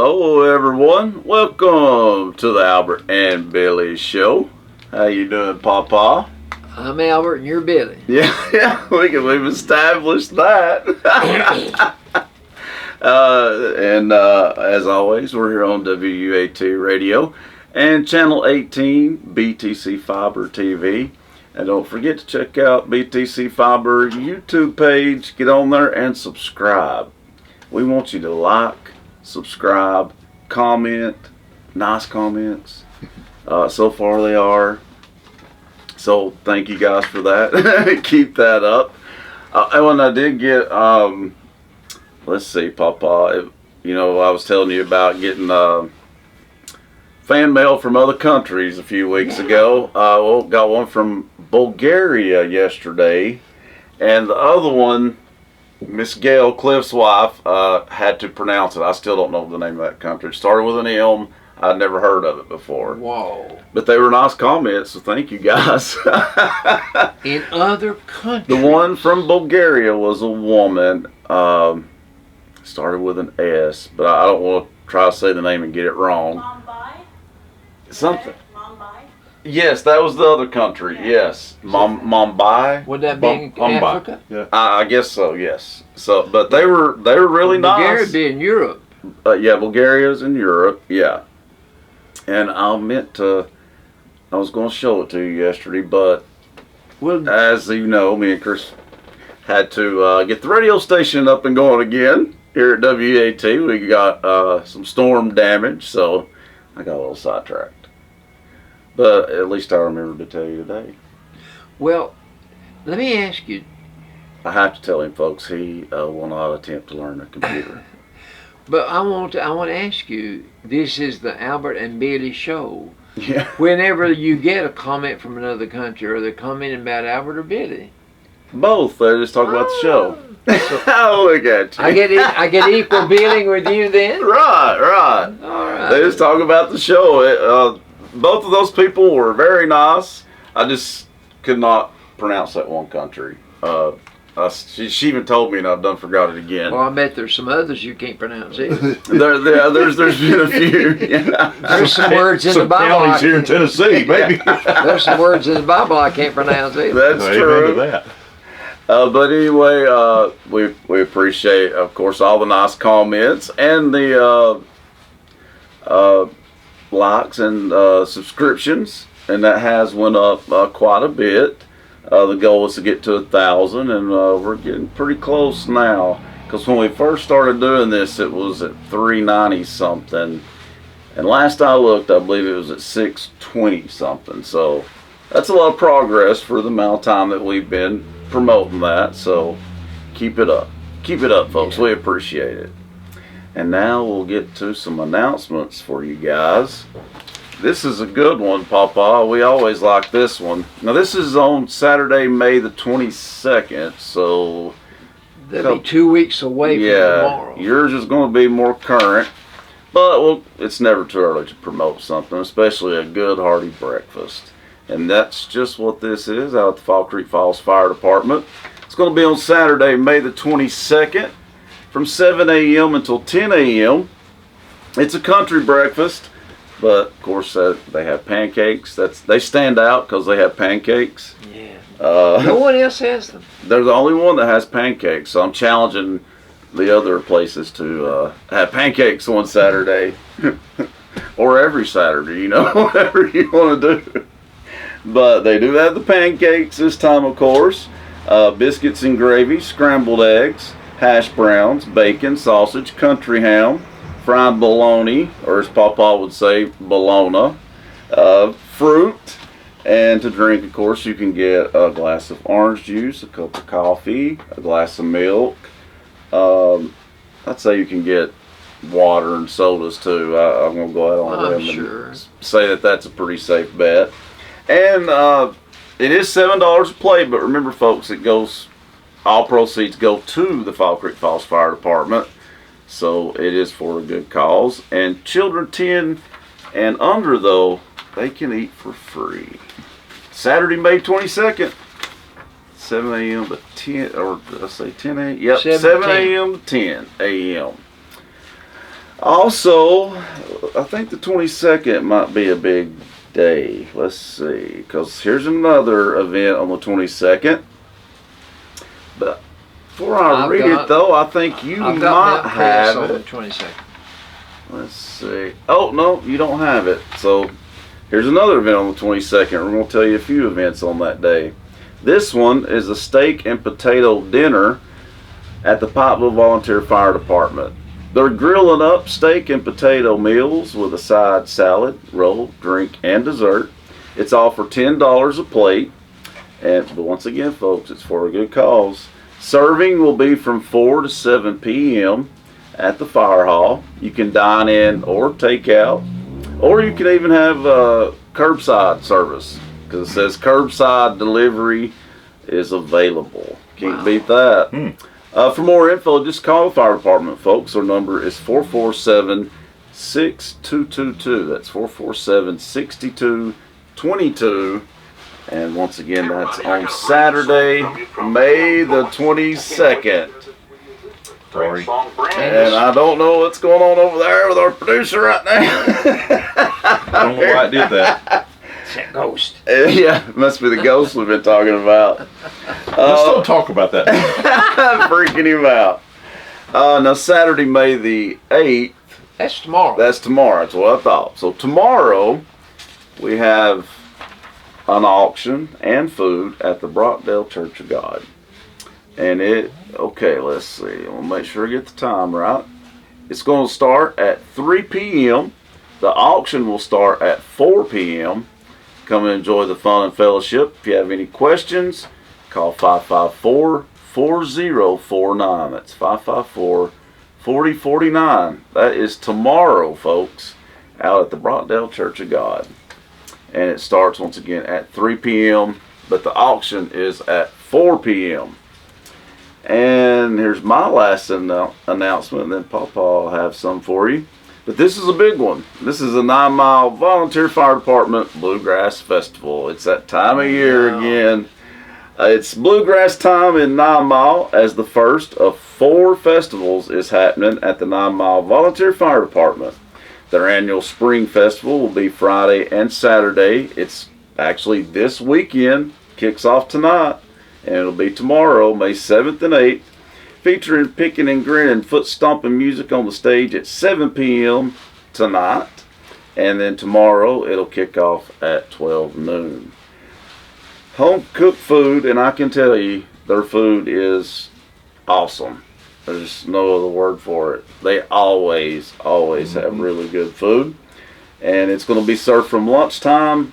Hello everyone, welcome to the Albert and Billy Show. How you doing, Papa? I'm Albert and you're Billy. Yeah, we've established that. As always, we're here on WUAT Radio and Channel 18 BTC Fiber TV. And don't forget to check out BTC Fiber YouTube page. Get on there and subscribe. We want you to like, subscribe, comment, nice comments. So far they are. So thank you guys for that. Keep that up. And when I did get, let's see, Papa, I was telling you about getting fan mail from other countries a few weeks ago. Got one from Bulgaria yesterday, and the other one, Miss Gail, Cliff's wife, had to pronounce it. I still don't know the name of that country. It started with an M. I'd never heard of it before. Whoa. But they were nice comments, so thank you guys. In other countries. The one from Bulgaria was a woman. Started with an S, but I don't want to try to say the name and get it wrong. Mumbai? Something. Mumbai? Yes, that was the other country. Yes, Mumbai. Would that be in Africa? Yeah, I guess so. Yes. So, but they were really nice. Bulgaria would be in Europe. Yeah, Bulgaria's in Europe. Yeah, and I was going to show it to you yesterday, but as you know, me and Chris had to get the radio station up and going again here at WAT. We got some storm damage, so I got a little sidetracked. But at least I remembered to tell you today. Well, let me ask you. I have to tell him, folks, he will not attempt to learn a computer. But I want to ask you, this is the Albert and Billy Show. Yeah. Whenever you get a comment from another country, are they commenting about Albert or Billy? Both. They just talk about the show. Oh, look at you. I get equal billing with you then? Right. All right. They just talk about the show. Both of those people were very nice. I just could not pronounce that one country. She even told me, and I've done forgot it again. Well, I bet there's some others you can't pronounce either. There's been a few. Yeah. There's some words in the Bible. Counties here in Tennessee, maybe. There's some words in the Bible I can't pronounce either. That's true. Amen to that. But anyway, we appreciate, of course, all the nice comments and the likes and subscriptions, and that has went up quite a bit. The goal was to get to 1,000, and we're getting pretty close now. Because when we first started doing this, it was at 390 something, and last I looked, I believe it was at 620 something. So that's a lot of progress for the amount of time that we've been promoting that. So keep it up, folks. We appreciate it. And now we'll get to some announcements for you guys. This is a good one, Papa. We always like this one. Now this is on Saturday, May the 22nd, so That'll be 2 weeks away from tomorrow. Yours is going to be more current, but it's never too early to promote something, especially a good hearty breakfast. And that's just what this is out at the Fall Creek Falls Fire Department. It's going to be on Saturday, May the 22nd, from 7 a.m. until 10 a.m. It's a country breakfast, but of course they have pancakes. They stand out because they have pancakes. Yeah. No one else has them. They're the only one that has pancakes, so I'm challenging the other places to have pancakes one Saturday or every Saturday, whatever you want to do. But they do have the pancakes this time, of course. Biscuits and gravy, scrambled eggs, hash browns, bacon, sausage, country ham, fried bologna, or as Papa would say, bologna, fruit, and to drink, of course, you can get a glass of orange juice, a cup of coffee, a glass of milk. I'd say you can get water and sodas too. I'm going to go out on a limb and say that that's a pretty safe bet. And it is $7 a plate, but remember, folks, all proceeds go to the Fall Creek Falls Fire Department, so it is for a good cause. And children 10 and under, though, they can eat for free. Saturday, May 22nd, 7 a.m. to 10, or did I say 10 a.m.? Yep, 7 a.m. to 10 a.m. Also, I think the 22nd might be a big day. Let's see, because here's another event on the 22nd. But before I read it, though, I think you might have on it. the 22nd. Let's see. Oh, no, you don't have it. So here's another event on the 22nd. We're going to tell you a few events on that day. This one is a steak and potato dinner at the Pikeville Volunteer Fire Department. They're grilling up steak and potato meals with a side salad, roll, drink, and dessert. It's all for $10 a plate. But once again, folks, it's for a good cause. Serving will be from 4 to 7 p.m. at the fire hall. You can dine in or take out, or you can even have curbside service, because it says curbside delivery is available. Can't beat that. For more info, just call the fire department, folks. Our number is 447-6222. That's 447-6222. And once again, that's on Saturday, May the 22nd. Sorry. And I don't know what's going on over there with our producer right now. I don't know why I did that. It's that ghost. Yeah, it must be the ghost we've been talking about. Let's don't talk about that. Freaking him out. Now, Saturday, May the 8th. That's tomorrow. That's tomorrow. That's what I thought. So tomorrow, we have an auction and food at the Brockdale Church of God. And okay, let's see. I'll make sure I get the time right. It's going to start at 3 p.m. The auction will start at 4 p.m. Come and enjoy the fun and fellowship. If you have any questions, call 554-4049. That's 554-4049. That is tomorrow, folks, out at the Brockdale Church of God. And it starts once again at 3 p.m. But the auction is at 4 p.m. And here's my last announcement, and then Papa will have some for you. But this is a big one. This is a 9 Mile Volunteer Fire Department Bluegrass Festival. It's that time of year again. It's Bluegrass time in 9 Mile, as the first of 4 festivals is happening at the 9 Mile Volunteer Fire Department. Their annual spring festival will be Friday and Saturday. It's actually this weekend, kicks off tonight, and it'll be tomorrow, May 7th and 8th, featuring picking and grinning, foot stomping music on the stage at 7 p.m. tonight, and then tomorrow it'll kick off at 12 noon. Home cooked food, and I can tell you, their food is awesome. There's no other word for it. They always have really good food, and it's going to be served from lunchtime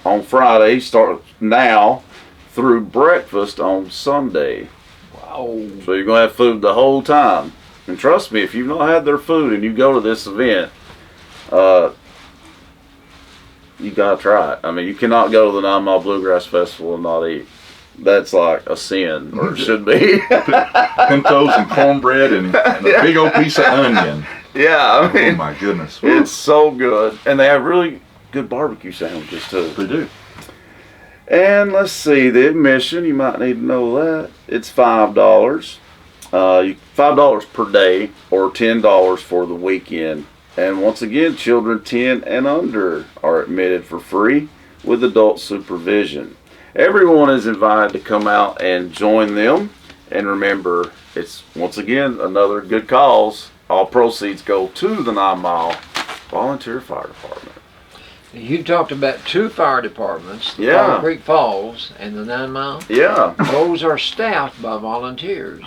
on Friday, start now, through breakfast on Sunday. Wow. So you're going to have food the whole time. And trust me, if you've not had their food and you go to this event, you got to try it. I mean, you cannot go to the 9 Mile Bluegrass Festival and not eat. That's like a sin, or it should be. Pintos and cornbread and a big old piece of onion. Yeah, I mean, oh my goodness. It's so good. And they have really good barbecue sandwiches too. They do. And let's see, the admission, you might need to know that. It's $5. $5 per day, or $10 for the weekend. And once again, children 10 and under are admitted for free with adult supervision. Everyone is invited to come out and join them. And remember, it's once again another good cause. All proceeds go to the 9 Mile Volunteer Fire Department. You talked about 2 fire departments, the Yeah. Fall Creek Falls and the 9 Mile. Yeah. Those are staffed by volunteers.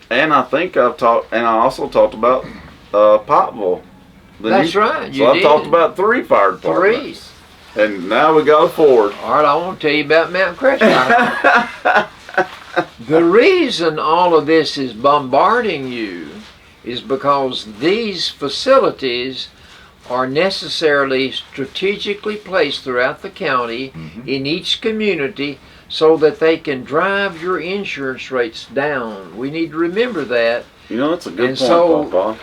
And I think I also talked about Pikeville. That's right. So I've talked about 3 fire departments. 3. And now we got a 4th. All right, I want to tell you about Mount Crest Fire. The reason all of this is bombarding you is because these facilities are necessarily strategically placed throughout the county, in each community, so that they can drive your insurance rates down. We need to remember that. You know, that's a good And point, so Papa.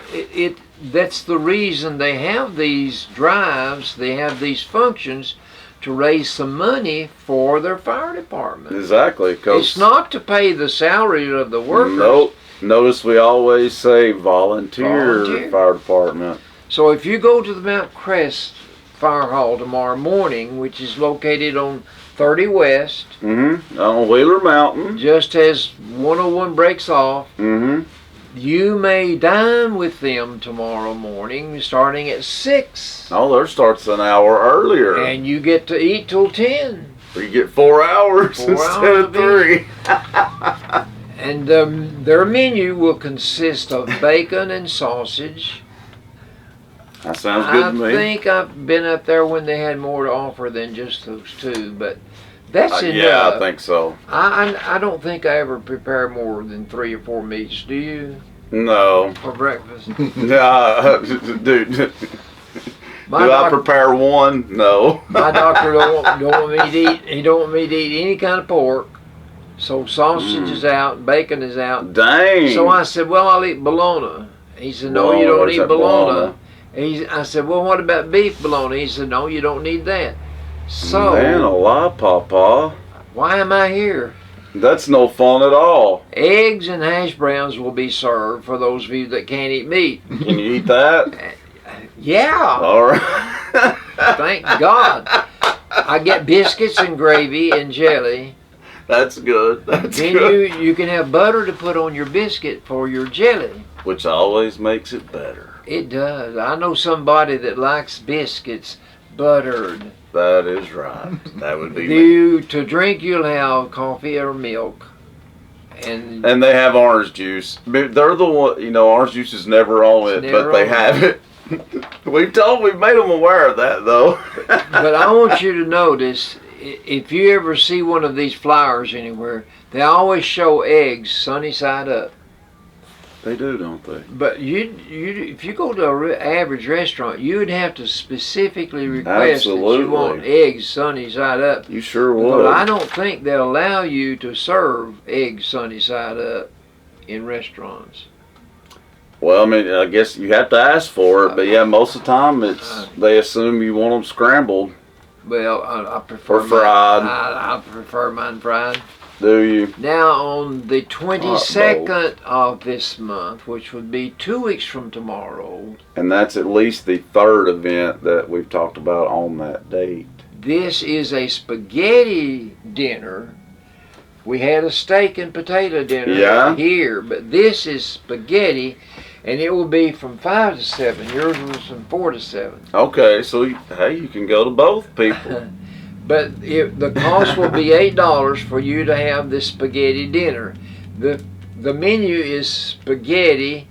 that's the reason they have these drives, they have these functions to raise some money for their fire department. Exactly. It's not to pay the salary of the workers. Nope. Notice we always say volunteer fire department. So if you go to the Mount Crest Fire Hall tomorrow morning, which is located on 30 West, on Wheeler Mountain, just as 101 breaks off, you may dine with them tomorrow morning starting at 6. Oh, theirs starts an hour earlier. And you get to eat till 10. You get 4 hours instead of 3. And their menu will consist of bacon and sausage. That sounds good to me. I think I've been up there when they had more to offer than just those two, but that's enough. Yeah, I think so. I don't think I ever prepare more than 3 or 4 meats. Do you? No. For breakfast? Nah, dude. Do I prepare one? No. My doctor don't want me to eat. He don't want me to eat any kind of pork. So sausage is out, bacon is out. Dang. So I said, well, I'll eat bologna. He said, no, you don't eat bologna. I said, well, what about beef bologna? He said, no, you don't need that. So, man, a lie, Papa. Why am I here? That's no fun at all. Eggs and hash browns will be served for those of you that can't eat meat. Can you eat that? Yeah. All right. Thank God. I get biscuits and gravy and jelly. That's good. That's then good. You can have butter to put on your biscuit for your jelly. Which always makes it better. It does. I know somebody that likes biscuits buttered. That is right. That would be me. To drink, you'll have coffee or milk. And they have orange juice. They're the one, orange juice is never on it, but they have it. We've made them aware of that, though. But I want you to notice, if you ever see one of these flyers anywhere, they always show eggs sunny side up. They do, don't they? But if you go to an average restaurant, you would have to specifically request that you want eggs sunny side up. You sure would. But I don't think they'll allow you to serve eggs sunny side up in restaurants. Well, I mean, I guess you have to ask for it, but yeah, most of the time they assume you want them scrambled. Well, I prefer or fried. I prefer mine fried. Do you? Now on the 22nd of this month, which would be 2 weeks from tomorrow. And that's at least the third event that we've talked about on that date. This is a spaghetti dinner. We had a steak and potato dinner here, but this is spaghetti, and it will be from 5 to 7. Yours was from 4 to 7. Okay, so hey, you can go to both people. But the cost will be $8 for you to have this spaghetti dinner. The menu is spaghetti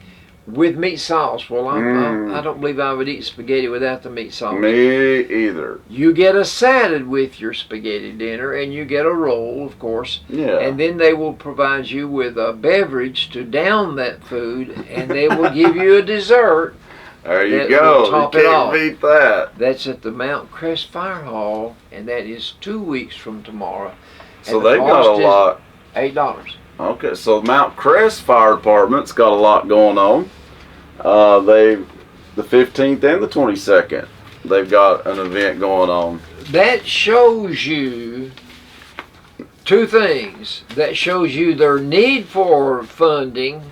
with meat sauce. Well, I don't believe I would eat spaghetti without the meat sauce. Me either. You get a salad with your spaghetti dinner, and you get a roll, of course. Yeah. And then they will provide you with a beverage to down that food, and they will give you a dessert. There you go. Top you it can't off. beat that. That's at the Mount Crest Fire Hall, and that is 2 weeks from tomorrow. So they've got a lot. $8. Okay, so Mount Crest Fire Department's got a lot going on. The 15th and the 22nd, they've got an event going on. That shows you two things. That shows you their need for funding.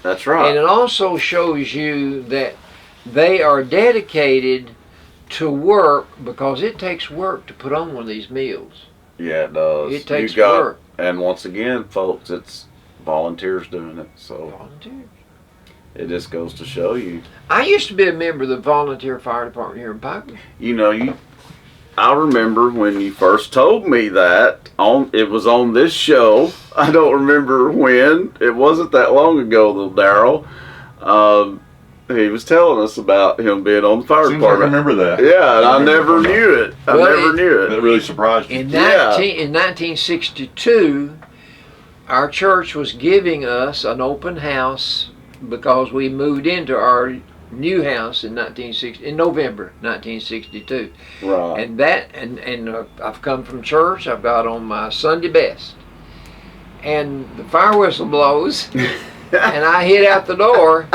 That's right. And it also shows you that they are dedicated to work, because it takes work to put on one of these meals. Yeah, it does. It takes work. And once again, folks, it's volunteers doing it. So Volunteers. It just goes to show you. I used to be a member of the volunteer fire department here in Pikeville. I remember when you first told me that. It was on this show. I don't remember when. It wasn't that long ago, though, Daryl. He was telling us about him being on the fire department. I remember that. Yeah, and I never knew it. I never knew it. That really surprised me. In 1962, our church was giving us an open house because we moved into our new house in November 1962. Right. And I've come from church. I've got on my Sunday best, and the fire whistle blows, and I hit out the door.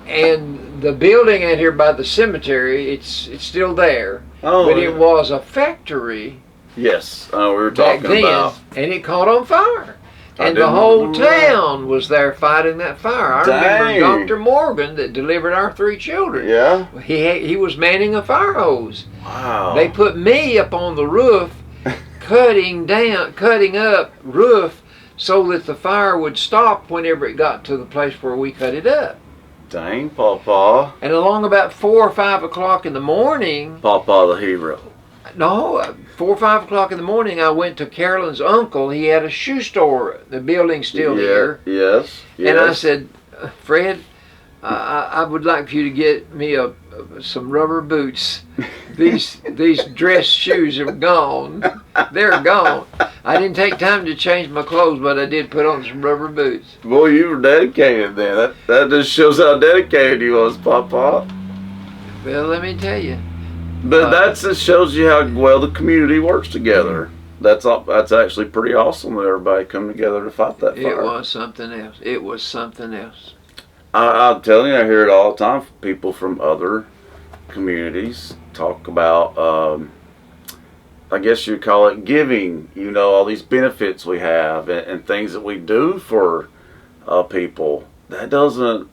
And the building out here by the cemetery, it's still there. Oh, but it was a factory. Yes, we were back talking then, about. and it caught on fire. And the whole town was there fighting that fire. I remember Dr. Morgan that delivered our 3 children. Yeah. He was manning a fire hose. Wow. They put me up on the roof, cutting up roof so that the fire would stop whenever it got to the place where we cut it up. Dang, Papa. And along about 4 or 5 o'clock in the morning, Papa the hero. no, 4 or 5 o'clock in the morning, I went to Carolyn's uncle. He had a shoe store. The building's still here. Yes. And I said, Fred, I would like for you to get me some rubber boots. These dress shoes are gone. They're gone. I didn't take time to change my clothes, but I did put on some rubber boots. Boy, you were dedicated then. That just shows how dedicated you was, Papa. Well, let me tell you. But that just shows you how well the community works together. That's actually pretty awesome that everybody come together to fight that fire. It was something else. It was something else. I'm telling you, I hear it all the time from people from other communities talk about, I guess you'd call it giving, all these benefits we have and things that we do for people. That doesn't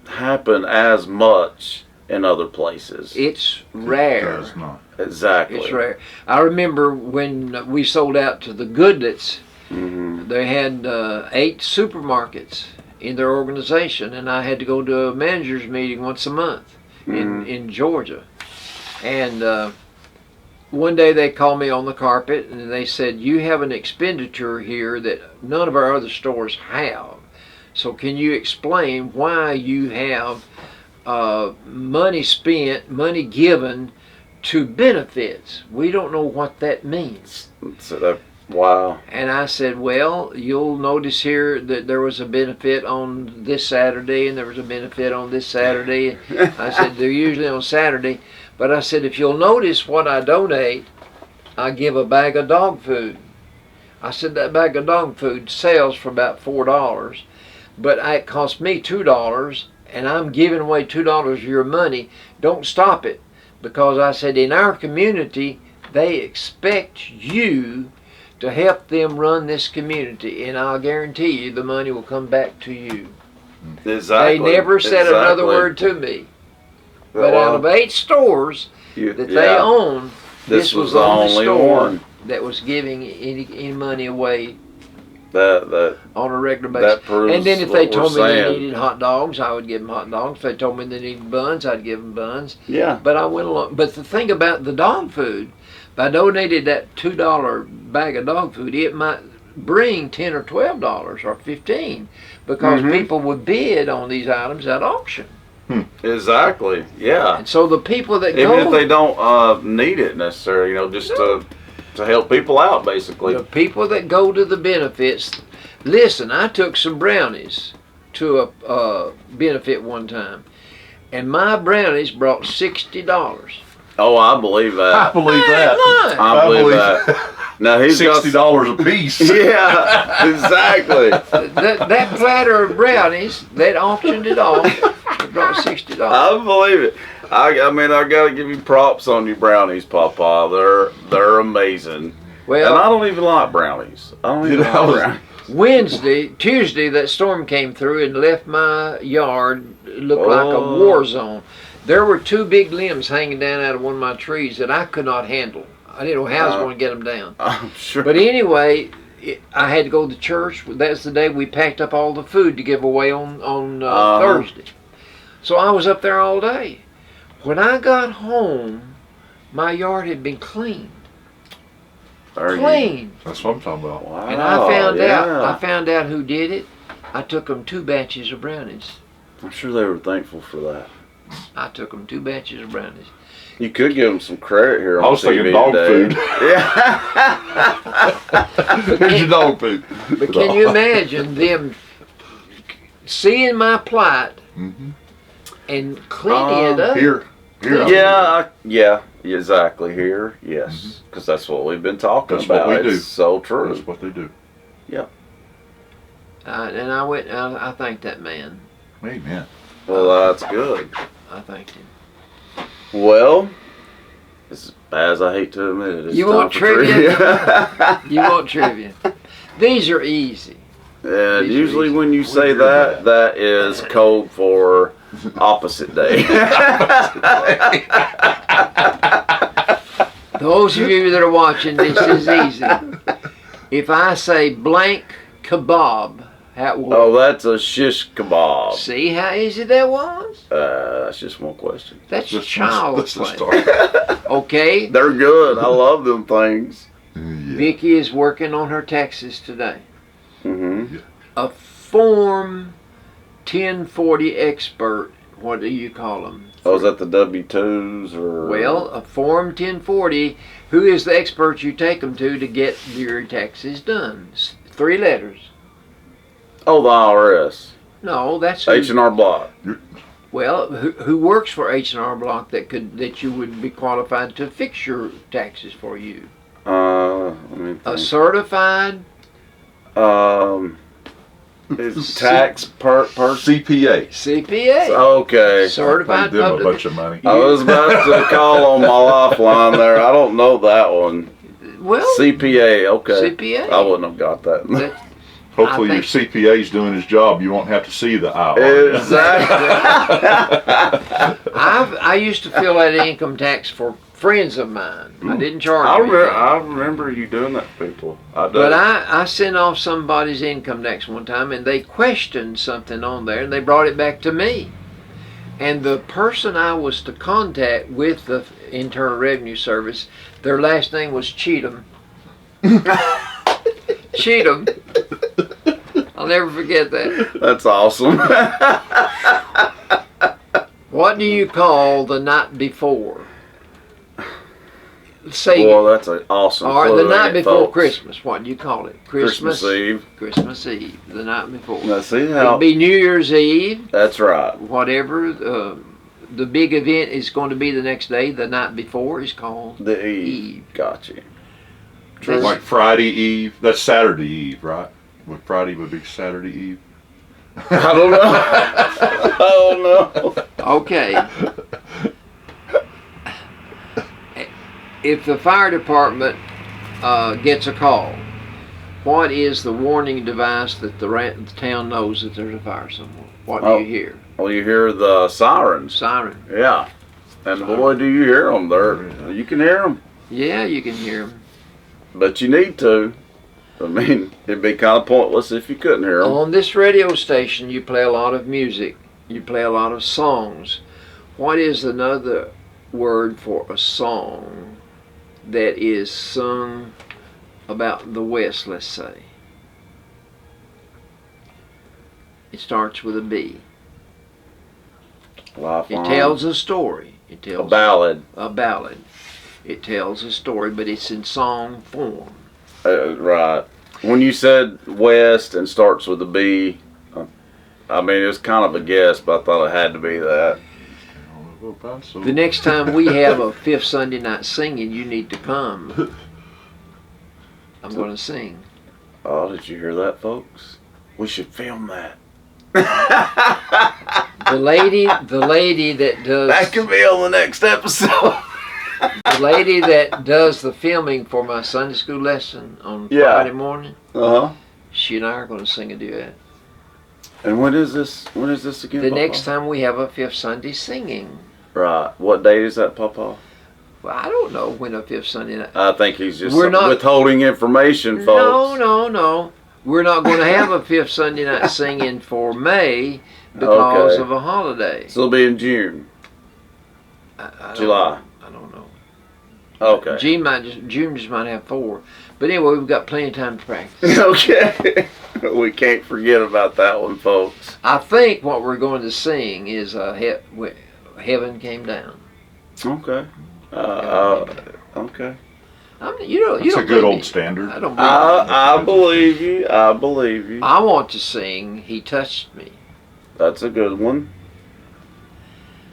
happen as much in other places. It's rare. It does not. Exactly. It's rare. I remember when we sold out to the Goodlets, they had 8 supermarkets in their organization, and I had to go to a manager's meeting once a month in Georgia. And one day they called me on the carpet and they said, you have an expenditure here that none of our other stores have. So can you explain why you have money spent, money given to benefits? We don't know what that means. So wow. And I said, well, you'll notice here that there was a benefit on this Saturday and there was a benefit on this Saturday. I said, they're usually on Saturday. But I said, if you'll notice what I donate, I give a bag of dog food. I said, that bag of dog food sells for about $4, but it cost me $2, and I'm giving away $2 of your money. Don't stop it. Because I said, in our community, they expect you to help them run this community, and I'll guarantee you the money will come back to you. Exactly. They never said another word to me. But out of 8 stores that they own, this was the only store that was giving any money away on a regular basis. And then if they told me they needed hot dogs, I would give them hot dogs. If they told me they needed buns, I'd give them buns. Yeah. But I went along. But the thing about the dog food, if I donated that $2 bag of dog food, it might bring $10 or $12 or $15 because people would bid on these items at auction. Exactly. Yeah. And so the people that even if they don't need it necessarily, just to help people out, basically. The people that go to the benefits. Listen, I took some brownies to a benefit one time, and my brownies brought $60. Oh, I believe that. I believe that. I believe that. Now he's $60 a piece. Yeah, exactly. that platter of brownies, that auctioned it off. It brought $60. I believe it. I mean, I gotta give you props on your brownies, Papa. They're amazing. Well, and I don't even like brownies. I don't even like brownies. Tuesday, that storm came through and left my yard. It looked like a war zone. There were 2 big limbs hanging down out of one of my trees that I could not handle. I didn't know how I was going to get them down. I'm sure. But anyway, I had to go to church. That's the day we packed up all the food to give away on Thursday. So I was up there all day. When I got home, my yard had been cleaned. Clean. That's what I'm talking about. Wow. And I found out who did it. I took them 2 batches of brownies. I'm sure they were thankful for that. I took them 2 batches of brownies. You could give them some credit here on I was thinking TV dog today. food. Yeah. Here's your dog food. But can you imagine them seeing my plight and cleaning it up? Here. Yeah, exactly. Here, yes, because that's what we've been talking That's about. what we do. It's so true. That's what they do. Yeah. And I went. I thanked that man. Amen. Well, that's good. I thanked him. Well, as bad as I hate to admit it, it's You time want for trivia? You want trivia? These are easy. And These usually reasons. when you say that, that is code for opposite day. Those of you that are watching, this is easy. If I say blank kebab, how will Oh, that's a shish kebab. see how easy that was? That's just one question. That's Just child's let's play. start. Okay, They're good. I love them things. Yeah. Vicky is working on her taxes today. Mm-hmm. A Form 1040 expert, what do you call them? Oh, is that the W-2s or? Well, a Form 1040, who is the expert you take them to get your taxes done? 3 letters. Oh, the IRS. No, that's who, H&R Block. well, who works for H&R Block that you would be qualified to fix your taxes for you. Let me A think. certified Is tax person? CPA. CPA. Okay. Certified Paid them a public. bunch of money. I was about to call on my lifeline there. I don't know that one. Well, CPA. Okay. CPA. I wouldn't have got that. That- Hopefully I your CPA's doing his job. You won't have to see the aisle. Exactly. I used to fill out income tax for friends of mine. I didn't charge them anything. I remember you doing that to people. I do. But I sent off somebody's income tax one time and they questioned something on there and they brought it back to me. And the person I was to contact with the Internal Revenue Service, their last name was Cheatham. Cheatham. I'll never forget that. That's awesome. What do you call the night before? Say, Well, that's an awesome or clue, the night ain't it, before folks? Christmas. What do you call it? Christmas Eve. Christmas Eve. The night before. Now see It'd how? be New Year's Eve. That's right. Whatever the big event is going to be the next day. The night before is called The Eve. Eve. Gotcha. That's- Like Friday Eve. That's Saturday Eve, right? What Friday would be Saturday Eve? I don't know. I don't know. Okay. If the fire department gets a call, what is the warning device that the town knows that there's a fire somewhere? What do Oh. you hear? Well, you hear the sirens. Siren. Yeah. And boy, do you hear them. You can hear them. Yeah, you can hear them. But you need to. I mean, it'd be kind of pointless if you couldn't hear them. On this radio station, you play a lot of music. You play a lot of songs. What is another word for a song that is sung about the West, let's say? It starts with a B. Lifeline. It tells a story. It a tells ballad. a ballad. It tells a story, but it's in song form. Right. When you said West and starts with a B, I mean, it's kind of a guess, but I thought it had to be that. The next time we have a fifth Sunday night singing, you need to come. I'm going to sing. Oh, did you hear that, folks? We should film that. The lady that does That could be on the next episode. the lady that does the filming for my Sunday school lesson on Yeah. Friday morning. Uh-huh. She and I are going to sing a duet. And when is this? When is this again, The Papa? next time we have a fifth Sunday singing. Right. What date is that, Papa? Well, I don't know when a fifth Sunday night. I think he's just We're not- withholding information, folks. No. We're not going to have a fifth Sunday night singing for May because Okay. of a holiday. So it'll be in June. I don't July. know. I don't know. Okay. June just might have 4. But anyway, we've got plenty of time to practice. Okay. We can't forget about that one, folks. I think what we're going to sing is Heaven Came Down. Okay. Okay. That's a good old standard. I don't believe I believe you. I believe you. I want to sing He Touched Me. That's a good one.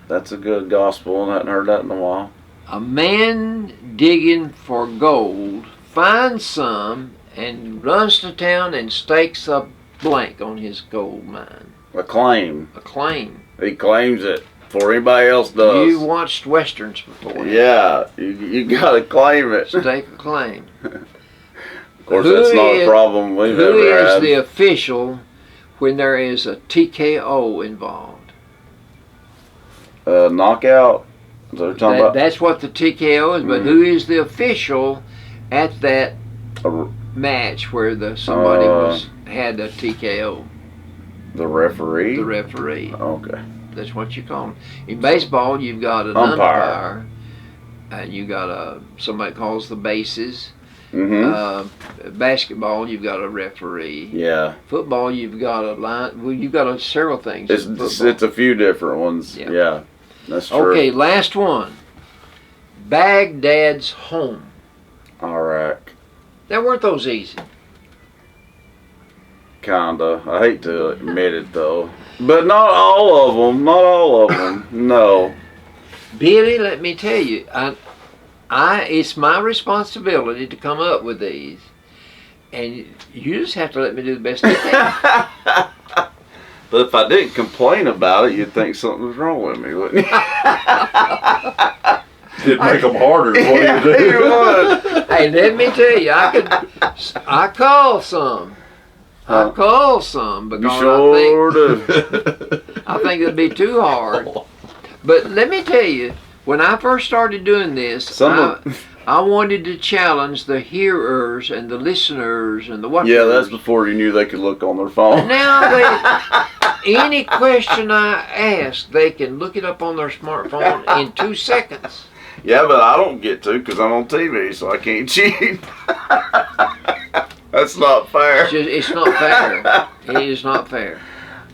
That's a good gospel, and I hadn't heard that in a while. A man digging for gold finds some and runs to town and stakes a blank on his gold mine. A claim. A claim. He claims it before anybody else does. You watched westerns before. Yeah, you gotta claim it. Stake a claim. course, that's not a problem we've Who ever is had. the official when there is a TKO involved? Knockout? Is that what you're talking about? That's what the TKO is, but who is the official at that match where somebody had a TKO? The referee? The referee. Okay. That's what you call them. In baseball, you've got an umpire. You got somebody calls the bases. Basketball, you've got a referee. Yeah. Football, you've got a line. Well, you've got several things. It's a few different ones. Yeah. That's true. Okay, last one. Baghdad's home. Iraq. Now, weren't those easy? Kinda. I hate to admit it though, but not all of them. Not all of them. No. Billy, let me tell you, it's my responsibility to come up with these, and you just have to let me do the best I can. But if I didn't complain about it, you'd think something was wrong with me, wouldn't you? It'd make them harder. What do you do? You would. Hey, let me tell you, I call some. I call some because You sure do. I think it'd be too hard. But let me tell you, when I first started doing this, I wanted to challenge the hearers and the listeners and the watchers. Yeah, that's before you knew they could look on their phone. Now, any question I ask, they can look it up on their smartphone in 2 seconds. Yeah, but I don't get to because I'm on TV, so I can't cheat. That's not fair. It's not fair. It is not fair.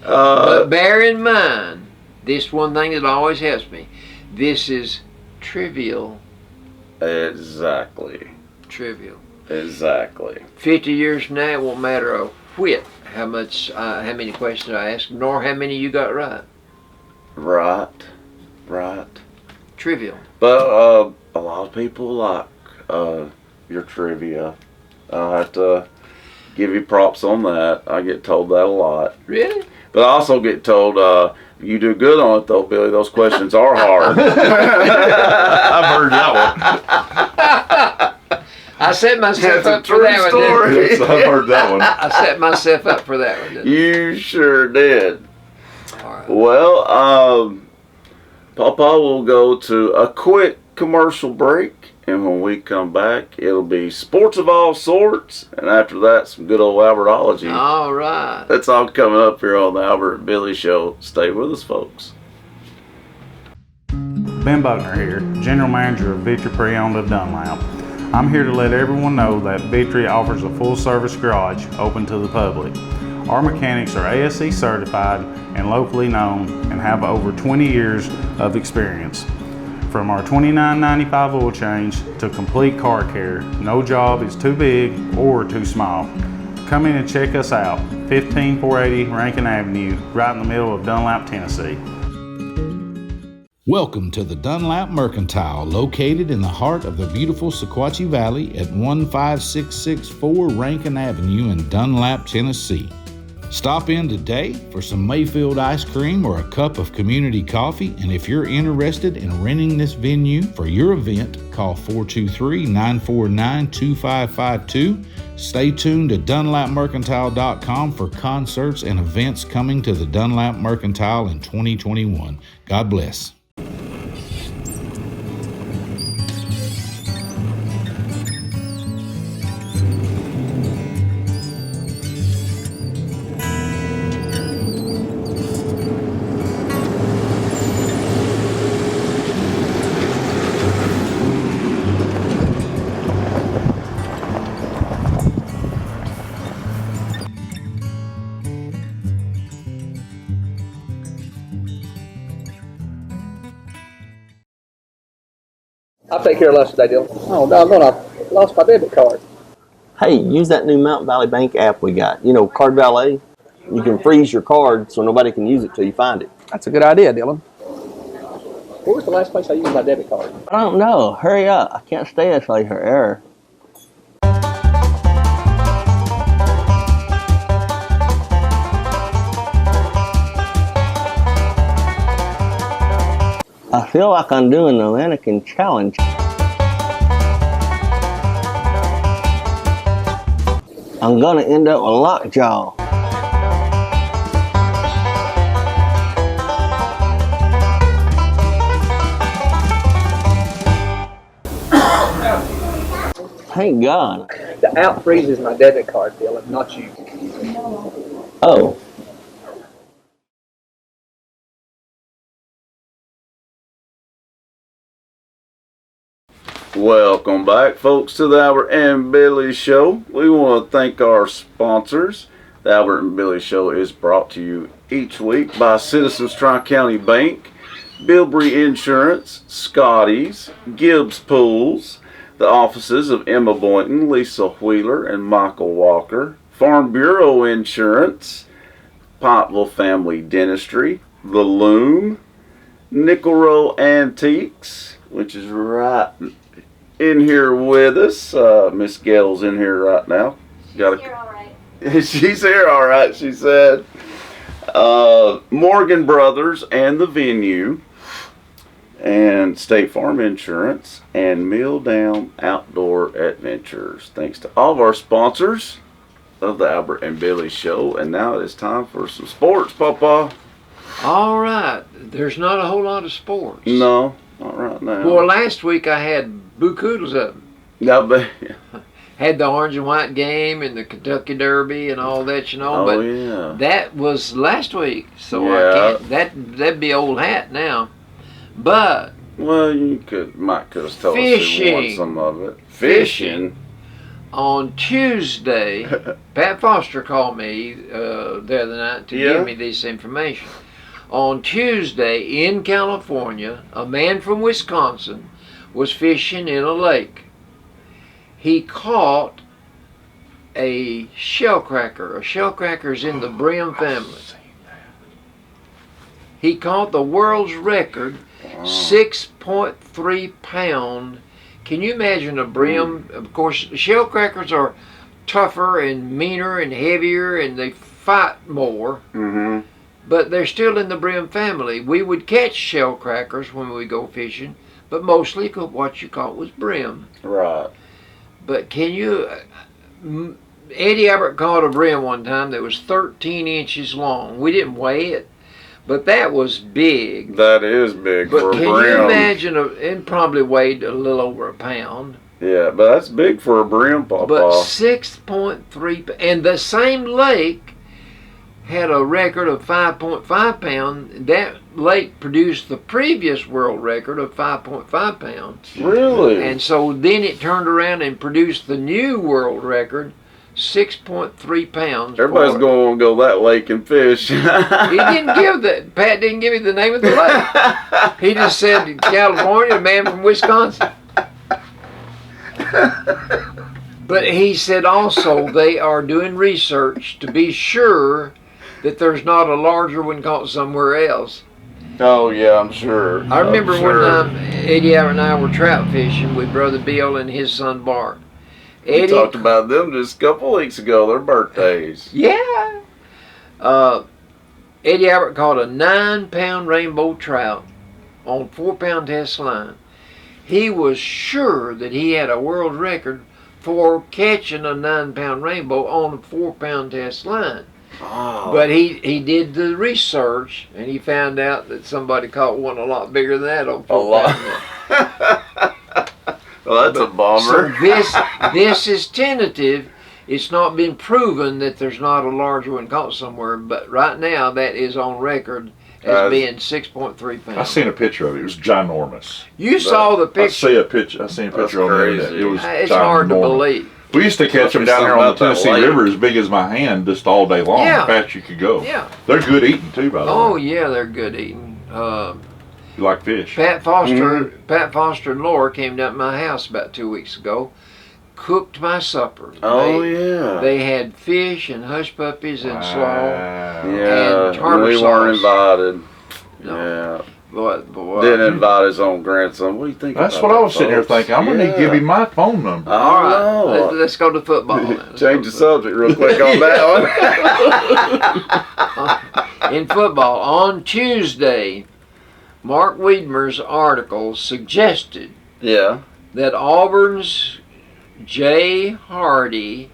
But bear in mind, this one thing that always helps me. This is trivial. Exactly. Trivial. Exactly. 50 years from now, it won't matter a whit how many questions I ask, nor how many you got right. Right. Trivial. But a lot of people like your trivia. I'll have to give you props on that. I get told that a lot. Really? But I also get told you do good on it though, Billy. Those questions are hard. I've heard that one. I set myself That's a up for that one. story. Yes, I've heard that one. I set myself up for that one. You sure did. All right. Well, Papa will go to a quick commercial break. And when we come back, it'll be sports of all sorts. And after that, some good old Albertology. All right. That's all coming up here on the Albert and Billy Show. Stay with us, folks. Ben Buckner here, General Manager of Victory Pre-Owned of Dunlap. I'm here to let everyone know that Victory offers a full-service garage open to the public. Our mechanics are ASE certified and locally known and have over 20 years of experience. From our $29.95 oil change to complete car care, no job is too big or too small. Come in and check us out, 15480 Rankin Avenue, right in the middle of Dunlap, Tennessee. Welcome to the Dunlap Mercantile, located in the heart of the beautiful Sequatchie Valley at 15664 Rankin Avenue in Dunlap, Tennessee. Stop in today for some Mayfield ice cream or a cup of community coffee, and if you're interested in renting this venue for your event, call 423-949-2552. Stay tuned to DunlapMercantile.com for concerts and events coming to the Dunlap Mercantile in 2021. God bless. I'll take care of the rest today, Dylan. Oh, doggone, I lost my debit card. Hey, use that new Mountain Valley Bank app we got. You know, Card Valet. You can freeze your card so nobody can use it till you find it. That's a good idea, Dylan. Where was the last place I used my debit card? I don't know. Hurry up. I can't stay until your error. I feel like I'm doing the mannequin challenge. I'm gonna end up with lockjaw. Thank God. The app freezes my debit card, Dylan, not you. Oh. Welcome back, folks, to the Albert and Billy Show. We want to thank our sponsors. The Albert and Billy Show is brought to you each week by Citizens Tri-County Bank, Bilbrey Insurance, Scotty's, Gibbs Pools, the offices of Emma Boynton, Lisa Wheeler, and Michael Walker, Farm Bureau Insurance, Pikeville Family Dentistry, The Loom, Nickel Row Antiques, which is right in here with us. Miss Gale's in here right now. She's here all right. She's here all right, she said. Morgan Brothers and The Venue, and State Farm Insurance, and Mill Down Outdoor Adventures. Thanks to all of our sponsors of the Albert and Billy Show. And now it's time for some sports, Papa. All right. There's not a whole lot of sports. No, not right now. Well, last week I had Boo Koodles up. No, but Had the orange and white game and the Kentucky Derby and all that, you know. oh But yeah. that was last week, so Yeah. I can't. That'd be old hat now. But Well, Mike could have told us he won Fishing. some of it. Fishing. on Tuesday, Pat Foster called me the other night to Yeah. give me this information. On Tuesday in California, a man from Wisconsin was fishing in a lake. He caught a shellcracker. A shellcracker is in the brim family. He caught the world's record, 6.3 pound. Can you imagine a brim? Of course, shellcrackers are tougher and meaner and heavier, and they fight more. Mm-hmm. But they're still in the brim family. We would catch shellcrackers when we go fishing, but mostly what you caught was brim. Right. But can you? Eddie Albert caught a brim one time that was 13 inches long. We didn't weigh it, but that was big. That is big for But a can brim. you imagine? It probably weighed a little over a pound. Yeah, but that's big for a brim, Papa. But 6.3, and the same lake had a record of 5.5 pounds. That lake produced the previous world record of 5.5 pounds. Really? And so then it turned around and produced the new world record, 6.3 pounds. Everybody's going to go that lake and fish. He didn't give that. Pat didn't give me the name of the lake. He just said California, a man from Wisconsin. But he said also they are doing research to be sure that there's not a larger one caught somewhere else. Oh, yeah, I'm sure. I remember I'm one sure. time Eddie and I were trout fishing with Brother Bill and his son Bart. We Eddie, talked about them just a couple weeks ago, their birthdays. yeah. Eddie Albert caught a 9-pound rainbow trout on 4-pound test line. He was sure that he had a world record for catching a 9-pound rainbow on a 4-pound test line. Oh. But he did the research and he found out that somebody caught one a lot bigger than that on 4 pound. Well, that's a bummer. So this is tentative. It's not been proven that there's not a larger one caught somewhere, but right now that is on record as being 6.3 pounds. I seen a picture of it. It was ginormous. You saw the I picture. see a picture. I seen a picture on the crazy. internet. It was It's hard to ginormous. believe. We used to catch them down here on the Tennessee River as big as my hand just all day long. Yeah. How fast you could go. Yeah. They're good eating too, by the Oh way. yeah, they're good eating. You like fish? Pat Foster and Laura came down to my house about 2 weeks ago, cooked my supper. Oh, yeah. They had fish and hush puppies and slaw. Wow. Yeah, and tartar we weren't sauce. invited. No. Yeah. Boy, Didn't invite his own grandson. What do you think That's about what I that, was sitting here folks? thinking. I'm gonna need to give him my phone number. All right, Oh, let's go to football. Now. Let's go change to the subject real quick on that In football, on Tuesday, Mark Wiedmer's article suggested one. Yeah. that Auburn's Jay Hardy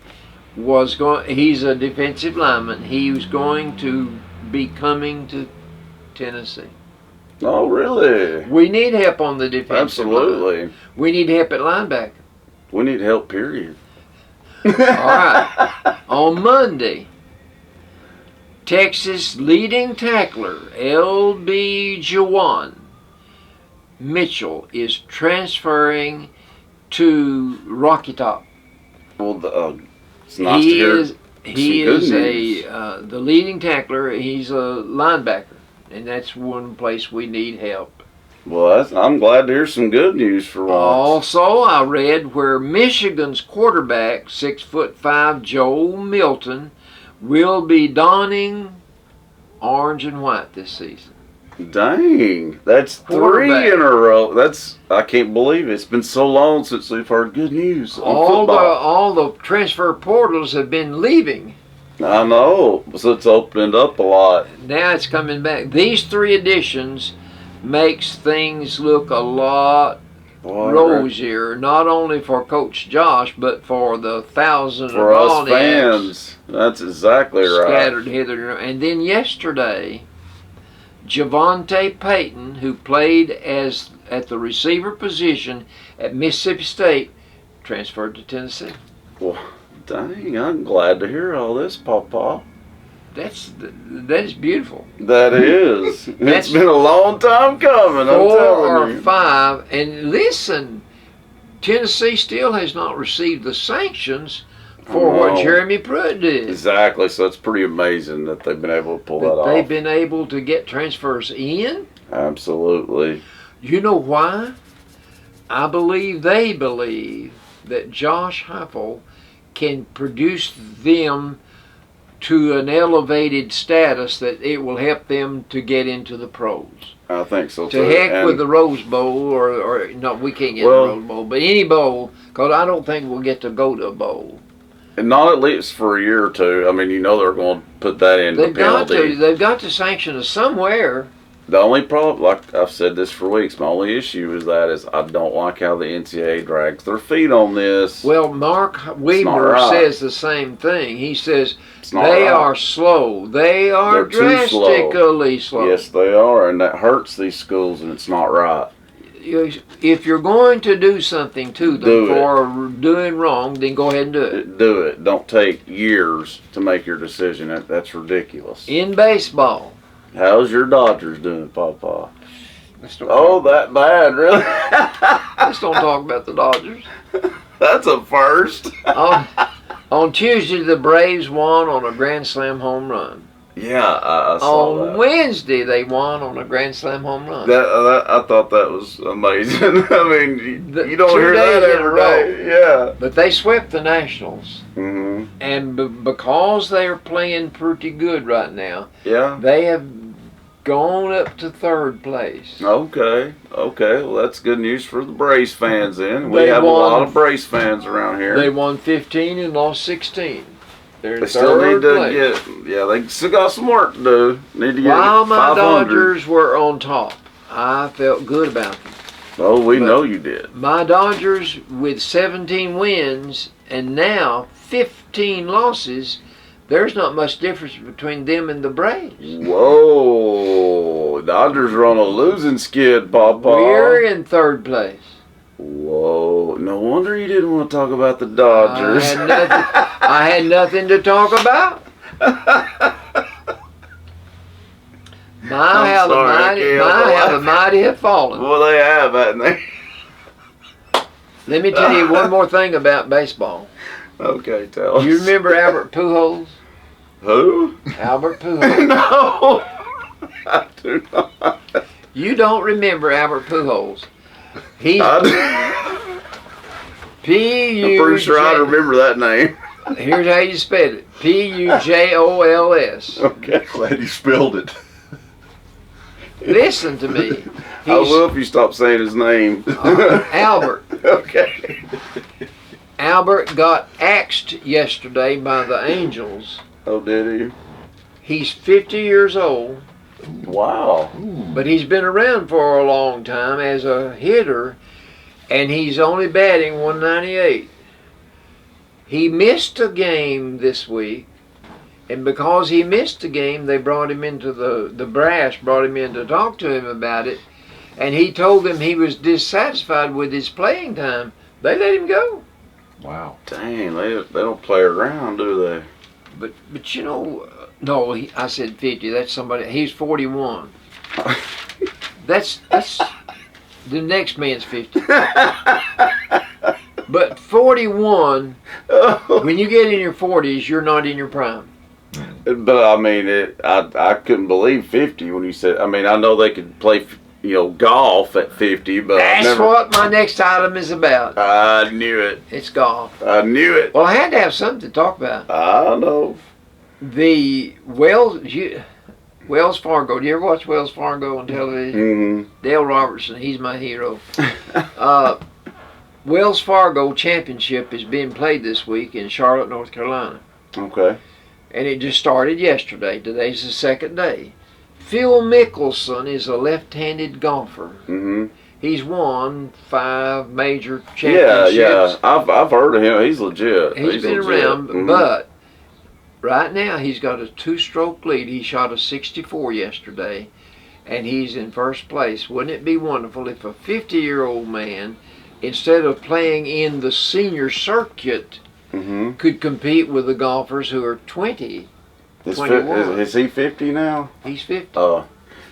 he's a defensive lineman. He was going to be coming to Tennessee. Oh, really? We need help on the defensive line. Absolutely. We need help at linebacker. We need help, period. All right. On Monday, Texas leading tackler L.B. Jawan Mitchell is transferring to Rocky Top. Well, it's nice to hear. He good is news. the leading tackler. He's a linebacker, and that's one place we need help. Well, I'm glad to hear some good news for once. Also, I read where Michigan's quarterback, 6'5" Joe Milton, will be donning orange and white this season. Dang, that's 3 in a row. I can't believe it. It's been so long since we've heard good news on football. All the transfer portals have been leaving. I know, so it's opened up a lot. Now it's coming back. These 3 additions makes things look a lot rosier, not only for Coach Josh, but for the thousands for of us fans. That's exactly right. Scattered hither. And then yesterday, Javonte Payton, who played at the receiver position at Mississippi State, transferred to Tennessee. Well, dang, I'm glad to hear all this, Papa. That is beautiful. That is. It's been a long time coming, I'm 4 telling or you. 5, and listen, Tennessee still has not received the sanctions for what Jeremy Pruitt did. Exactly, so it's pretty amazing that they've been able to pull that off. They've been able to get transfers in. Absolutely. You know why? They believe that Josh Heupel can produce them to an elevated status that it will help them to get into the pros. I think so To too. heck with the Rose Bowl, or no, we can't get the Rose Bowl, but any bowl, because I don't think we'll get to go to a bowl. And not at least for a year or 2. I mean, they're going to put that in the penalty. They've got to sanction us somewhere. The only problem, like I've said this for weeks, my only issue is I don't like how the NCAA drags their feet on this. Well, Mark Weaver says the same thing. He says they are slow. They are drastically slow. Yes, they are, and that hurts these schools, and it's not right. If you're going to do something to them for doing wrong, then go ahead and do it. Do it. Don't take years to make your decision. That's ridiculous. In baseball. How's your Dodgers doing, Papa? That bad, really? Let's don't talk about the Dodgers. That's a first. On Tuesday, the Braves won on a Grand Slam home run. Yeah, I saw that. On Wednesday, they won on a Grand Slam home run. I thought that was amazing. I mean, you don't hear that every day. Yeah. But they swept the Nationals. Mm-hmm. And because they are playing pretty good right now, they have gone up to 3rd place. Okay. Well, that's good news for the Braves fans then. We have a lot of Braves fans around here. They won 15 and lost 16. They still need to they still got some work to do. Need to get While my 500. Dodgers were on top, I felt good about them. Oh, we know you did. My Dodgers with 17 wins and now 15 losses, there's not much difference between them and the Braves. Whoa, Dodgers are on a losing skid, Papa. We're in 3rd place. Whoa, no wonder you didn't want to talk about the Dodgers. I had nothing to talk about. How the mighty have fallen. Well, they have, haven't they? Let me tell you one more thing about baseball. Okay, tell us. You remember Albert Pujols? Who? Albert Pujols. No, I do not. You don't remember Albert Pujols. He's I'm pretty sure I remember that name. Here's how you spell it. Pujols. Okay. Glad you spelled it. Listen to me. I will if you stop saying his name. Albert. Okay. Albert got axed yesterday by the Angels. Oh, did he? He's 50 years old. Wow. But he's been around for a long time as a hitter, and he's only batting 198. He missed a game this week, and because he missed a game, they brought him into the brass brought him in to talk to him about it, and he told them he was dissatisfied with his playing time. They let him go. Wow. Dang, they don't play around, do they? But you know, no, I said 50. That's somebody. He's 41. That's the next man's 50. But 41, when you get in your 40s, you're not in your prime. But I mean, I couldn't believe 50 when you said. I mean, I know they could play, golf at 50, but That's what my next item is about. I knew it. It's golf. I knew it. Well, I had to have something to talk about. I know. The Wells Fargo. Do you ever watch Wells Fargo on television? Mm-hmm. Dale Robertson, he's my hero. Wells Fargo Championship is being played this week in Charlotte, North Carolina. Okay. And it just started yesterday. Today's the second day. Phil Mickelson is a left-handed golfer. Mm-hmm. He's won 5 major championships. Yeah. I've heard of him. He's legit. He's been legit. around, Mm-hmm. but right now he's got a 2-stroke lead. He shot a 64 yesterday, and he's in first place. Wouldn't it be wonderful if a 50-year-old man, instead of playing in the senior circuit, Mm-hmm. could compete with the golfers who are 20, 21. Is he 50 now? He's 50.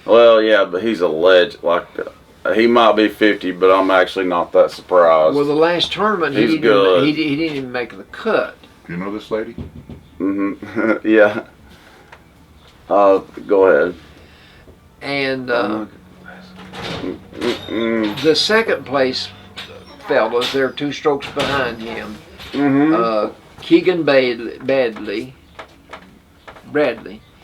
Well, yeah, but he's a legend. He might be 50, but I'm actually not that surprised. Well, the last tournament, he He's good. didn't even make the cut. You know this lady? Mm-hmm. Yeah. Go ahead. And Mm-mm. the second place fellas, they're 2 strokes behind him. Mm-hmm. Keegan Bradley,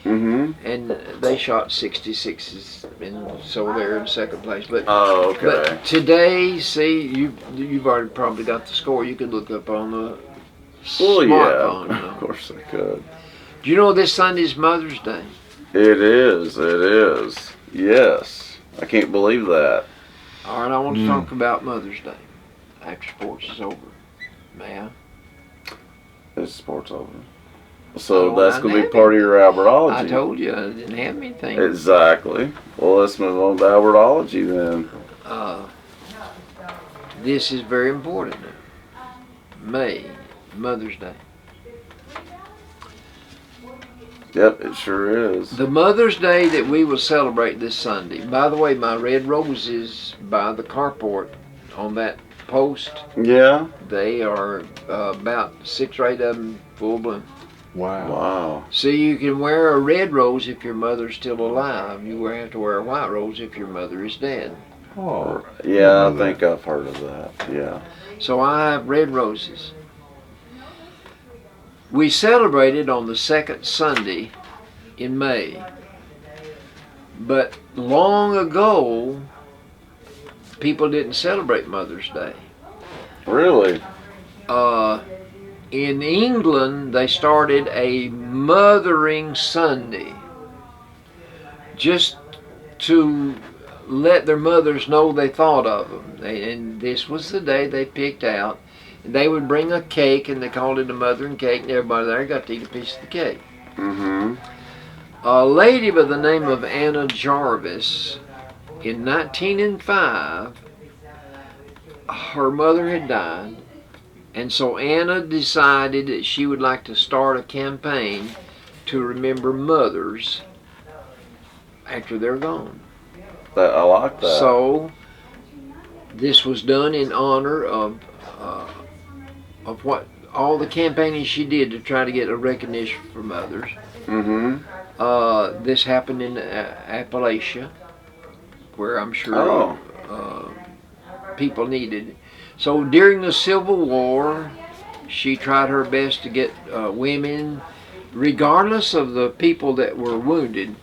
Mm-hmm. and they shot 66s, and so they're in second place. But Oh, okay. but today, see, you've already probably got the score. You could look up on the Well, smartphone. yeah. You know. Of course I could. Do you know this Sunday's Mother's Day? It is. It is. Yes. I can't believe that. All right, I want to talk about Mother's Day after sports is over. May I? It's sports over. So Oh, that's I going to be have part of your Albertology. I told you I didn't have anything. Exactly. Well, let's move on to Albertology then. This is very important now. May, Mother's Day. Yep, it sure is. The Mother's Day that we will celebrate this Sunday. By the way, my red roses by the carport on that post, Yeah. they are about 6 or 8 of them full bloom. Wow. Wow. See, you can wear a red rose if your mother's still alive. You have to wear a white rose if your mother is dead. Oh. Yeah, I think I've heard of that. Yeah. So I have red roses. We celebrated on the second Sunday in May. But long ago, people didn't celebrate Mother's Day. Really? In England, they started a Mothering Sunday just to let their mothers know they thought of them. And this was the day they picked out. And they would bring a cake, and they called it a mothering cake, and everybody there got to eat a piece of the cake. Mm-hmm. A lady by the name of Anna Jarvis, in 1905, her mother had died, and so Anna decided that she would like to start a campaign to remember mothers after they're gone. I like that. So this was done in honor of what all the campaigning she did to try to get a recognition for mothers. Mm-hmm. This happened in Appalachia, where I'm sure people needed. So during the Civil War, she tried her best to get women, regardless of the people that were wounded,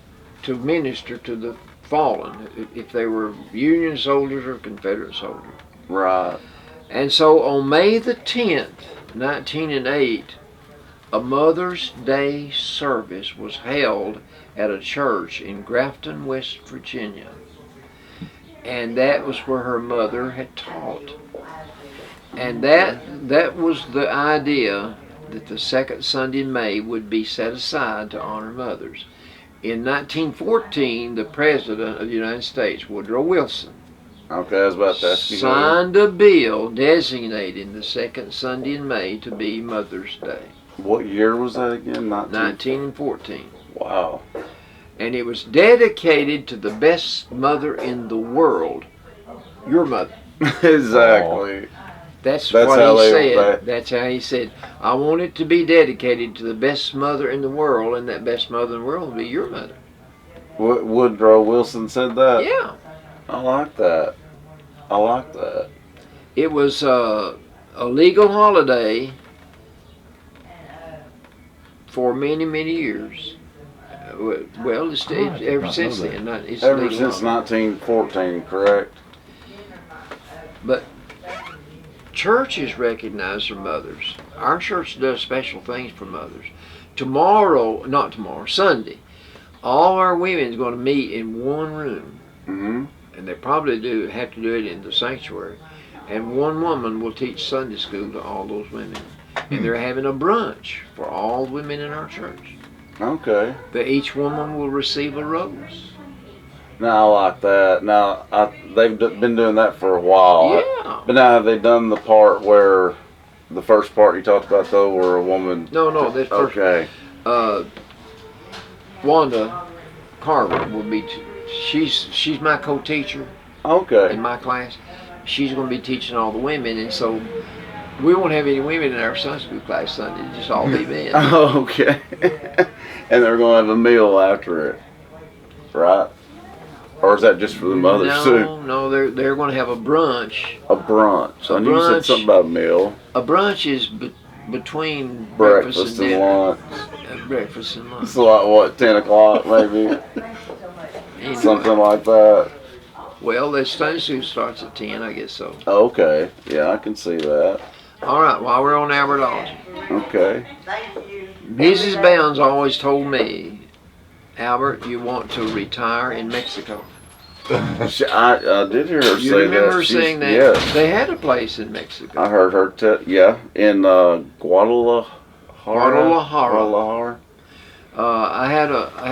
to minister to the fallen, if they were Union soldiers or Confederate soldiers. Right. And so on May the 10th, 1908, a Mother's Day service was held at a church in Grafton, West Virginia. And that was where her mother had taught. And that was the idea, that the second Sunday in May would be set aside to honor mothers. In 1914, the President of the United States, Woodrow Wilson, Okay, I was about to ask you. signed a bill designating the second Sunday in May to be Mother's Day. What year was that again? 1914. Wow. And it was dedicated to the best mother in the world, your mother. Exactly. That's That's what how he they- said. That's how he said, I want it to be dedicated to the best mother in the world, and that best mother in the world will be your mother. Woodrow Wilson said that? Yeah. I like that. I like that. It was a legal holiday for many, many years. Well, it's ever since then. It's Ever legal since holiday. 1914, correct? But churches recognize their mothers. Our church does special things for mothers. Sunday, all our women's going to meet in one room. Mm-hmm. And they probably have to do it in the sanctuary. And one woman will teach Sunday school to all those women. And they're having a brunch for all the women in our church. Okay. That each woman will receive a rose. Now I like that. Now they've been doing that for a while. Yeah. But now have they done the part where the first part you talked about though, where a woman? No, that's first. Okay. Wanda Carver will be. She's my co-teacher Okay. in my class. She's going to be teaching all the women, and so we won't have any women in our Sunday school class Sunday. It'll just all be men. Okay. And they're going to have a meal after it, right? Or is that just for the mothers too? No, they're going to have a brunch. A brunch. I knew you said brunch. something about a meal. A brunch is between Breakfast and dinner. lunch. Breakfast and lunch. It's like what, 10 o'clock maybe? Anyway, Something like that. well, the Sunday school starts at 10, I guess so. Okay. Yeah, I can see that. All right, while we're on Albertology, Okay. Mrs. Bounds always told me, Albert, you want to retire in Mexico. I did hear her You say remember that. her saying that? Yes. They had a place in Mexico. I heard her in Guadalajara. Guadalajara. I had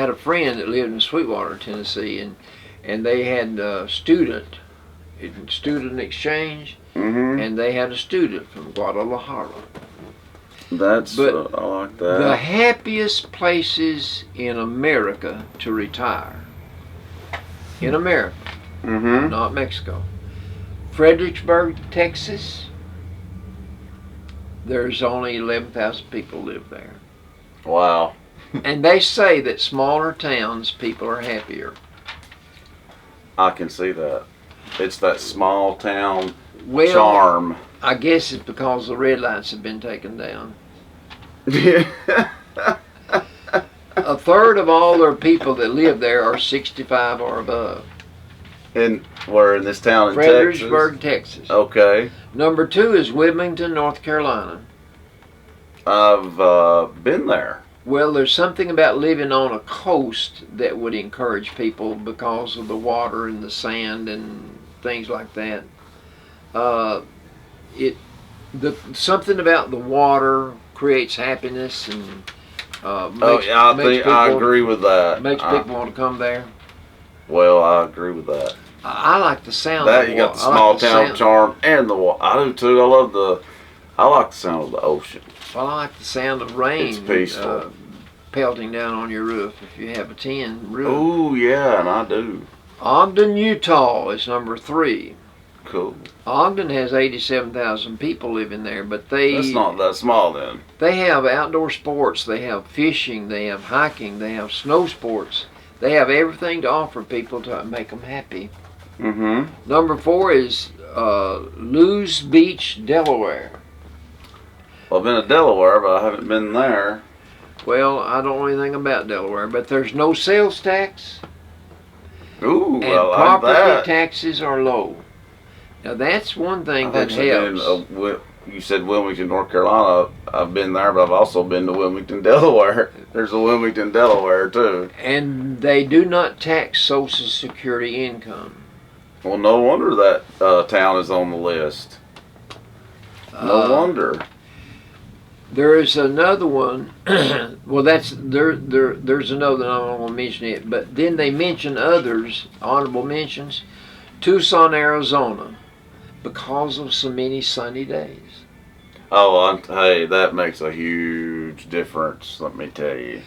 a friend that lived in Sweetwater, Tennessee, and they had student exchange, Mm-hmm. and they had a student from Guadalajara. That's But I like The that. happiest places in America to retire. In America, Mm-hmm. not Mexico. Fredericksburg, Texas. There's only 11,000 people live there. Wow. And they say that smaller towns, people are happier. I can see that. It's that small town Well, charm. I guess it's because the red lights have been taken down. A third of all their people that live there are 65 or above. And we're in this town in Fredericksburg, Texas. Okay. Number 2 is Wilmington, North Carolina. I've been there. Well, there's something about living on a coast that would encourage people because of the water and the sand and things like that. Something about the water creates happiness and I agree with that. makes people want to come there. Well, I agree with that. I like the sound That of you the got the water. small town charm and the water. I do too. I like the sound of the ocean. Well, I like the sound of rain. It's peaceful. Pelting down on your roof if you have a tin roof. Oh yeah, and I do. Ogden, Utah is number 3. Cool. Ogden has 87,000 people living there, but That's not that small then. they have outdoor sports. They have fishing. They have hiking. They have snow sports. They have everything to offer people to make them happy. Mm-hmm. Number 4 is Lewes Beach, Delaware. Well, I've been to Delaware, but I haven't been there. Well, I don't know anything about Delaware, but there's no sales tax, Ooh, and well, I like property that. taxes are low. Now that's one thing I've that actually been, helps. you said Wilmington, North Carolina. I've been there, but I've also been to Wilmington, Delaware. There's a Wilmington, Delaware, too. And they do not tax Social Security income. Well, no wonder that town is on the list. No wonder. There is another one. Well, there's another. I don't want to mention it, but then they mention others, honorable mentions. Tucson, Arizona, because of so many sunny days. Oh, hey, that makes a huge difference. Let me tell you,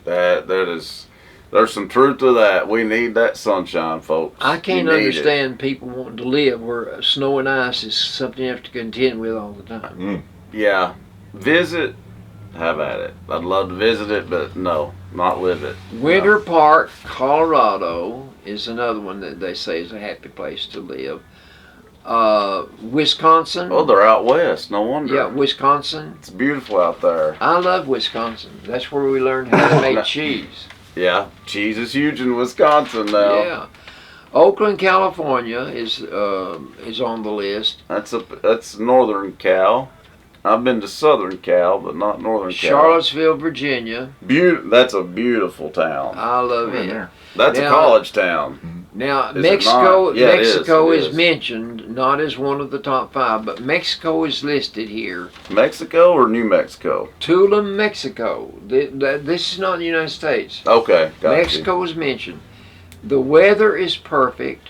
that is. There's some truth to that. We need that sunshine, folks. I can't understand people wanting to live where snow and ice is something you have to contend with all the time. Yeah. Visit, have at it. I'd love to visit it, but no, not live it. Winter Park, Colorado is another one that they say is a happy place to live. Wisconsin. Oh, they're out west. No wonder. Yeah, Wisconsin. It's beautiful out there. I love Wisconsin. That's where we learned how to make cheese. Yeah, cheese is huge in Wisconsin now. Yeah. Oakland, California is on the list. That's northern Cal. I've been to southern Cal, but not northern Cal. Charlottesville, Virginia. That's a beautiful town. I love it. That's a college town. Now, Is Mexico, it not? Yeah, Mexico it is is. mentioned, not as one of the top 5, but Mexico is listed here. Mexico or New Mexico? Tulum, Mexico. This is not the United States. Okay, got Mexico is mentioned. The weather is perfect.